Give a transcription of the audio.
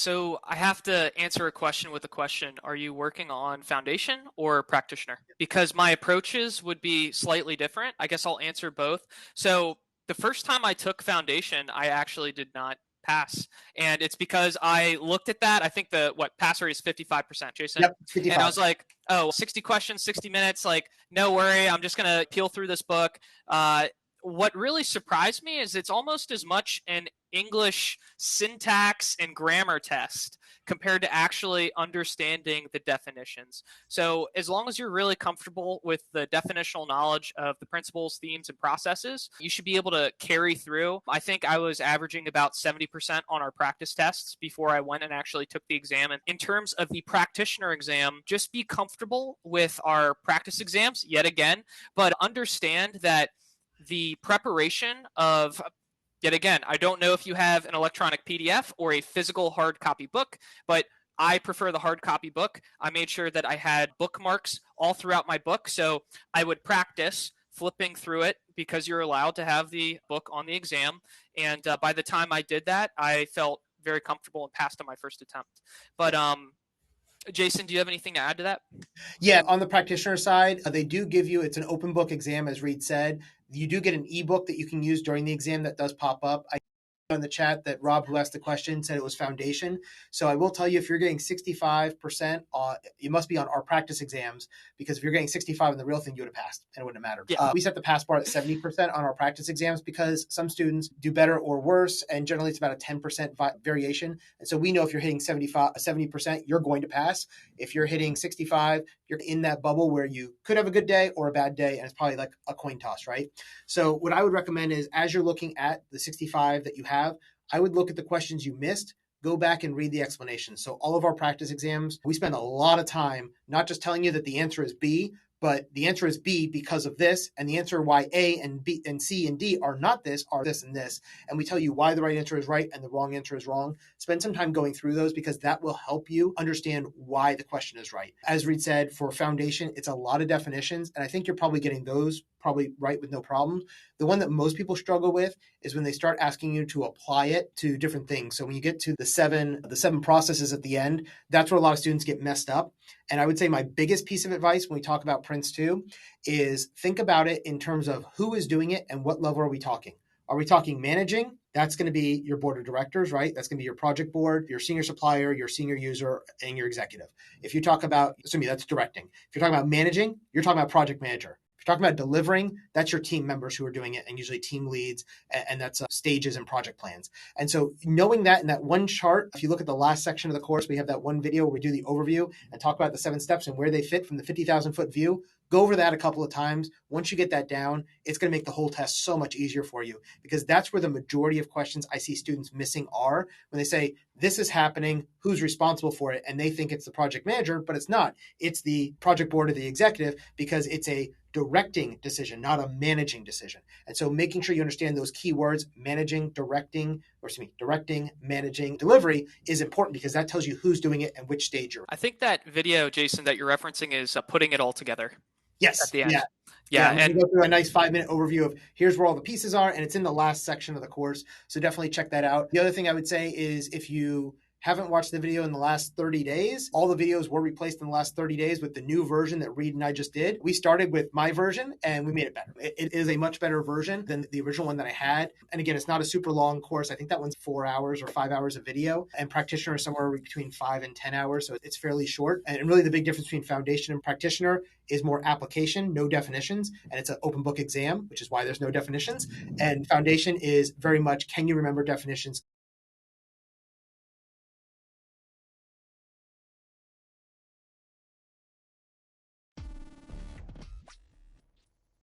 So I have to answer a question with a question. Are you working on foundation or practitioner? Because my approaches would be slightly different. I guess I'll answer both. So the first time I took foundation, I actually did not pass. And it's because I looked at that. I think the pass rate is 55%, Jason. Yep, And I 55. was like, oh, 60 questions, 60 minutes. Like, no worry. I'm just going to peel through this book. What really surprised me is it's almost as much an English syntax and grammar test compared to actually understanding the definitions. So, as long as you're really comfortable with the definitional knowledge of the principles, themes, and processes, you should be able to carry through. I think I was averaging about 70% on our practice tests before I went and actually took the exam. And in terms of the practitioner exam, just be comfortable with our practice exams yet again, but understand that the preparation of, yet again, I don't know if you have an electronic PDF or a physical hard copy book, but I prefer the hard copy book. I made sure that I had bookmarks all throughout my book. So I would practice flipping through it because you're allowed to have the book on the exam. And by the time I did that, I felt very comfortable and passed on my first attempt. But Jason, do you have anything to add to that? Yeah, on the practitioner side, they do give you, it's an open book exam, as Reed said. You do get an ebook that you can use during the exam that does pop up. I in the chat that Rob, who asked the question, said it was foundation. So I will tell you, if you're getting 65% on, you must be on our practice exams, because if you're getting 65 in the real thing, you would have passed and it wouldn't have mattered. Yeah. We set the pass bar at 70% on our practice exams because some students do better or worse, and generally it's about a 10% variation. And so we know if you're hitting 70%, you're going to pass. If you're hitting 65, you're in that bubble where you could have a good day or a bad day, and it's probably like a coin toss, right? So what I would recommend is, as you're looking at the 65 that you have, I would look at the questions you missed, go back and read the explanations. So all of our practice exams, we spend a lot of time not just telling you that the answer is B, but the answer is B because of this, and the answer why A and B and C and D are not this, are this and this. And we tell you why the right answer is right and the wrong answer is wrong. Spend some time going through those, because that will help you understand why the question is right. As Reed said, for foundation, it's a lot of definitions, and I think you're probably getting those probably right with no problem. The one that most people struggle with is when they start asking you to apply it to different things. So when you get to the seven processes at the end, that's where a lot of students get messed up. And I would say my biggest piece of advice when we talk about Prince2 is think about it in terms of who is doing it and what level are we talking. Are we talking managing? That's going to be your board of directors, right? That's going to be your project board, your senior supplier, your senior user, and your executive. If you talk about, that's directing. If you're talking about managing, you're talking about project manager. If you're talking about delivering, that's your team members who are doing it, and usually team leads, and that's stages and project plans. And so knowing that in that one chart, if you look at the last section of the course, we have that one video where we do the overview and talk about the 7 steps and where they fit from the 50,000 foot view. Go over that a couple of times. Once you get that down, it's going to make the whole test so much easier for you, because that's where the majority of questions I see students missing are when they say, this is happening, who's responsible for it? And they think it's the project manager, but it's not. It's the project board or the executive, because it's a directing decision, not a managing decision. And so making sure you understand those key words, managing, directing, managing, delivery, is important, because that tells you who's doing it and which stage you're in. I think that video, Jason, that you're referencing is putting it all together. Yes. At the end. Yeah. And we go through a nice 5-minute overview of here's where all the pieces are, and it's in the last section of the course. So definitely check that out. The other thing I would say is, if you haven't watched the video in the last 30 days, all the videos were replaced in the last 30 days with the new version that Reed and I just did. We started with my version and we made it better. It is a much better version than the original one that I had. And again, it's not a super long course. I think that one's 4 hours or 5 hours of video, and practitioner is somewhere between 5 and 10 hours. So it's fairly short. And really the big difference between foundation and practitioner is more application, no definitions. And it's an open book exam, which is why there's no definitions. And foundation is very much, can you remember definitions?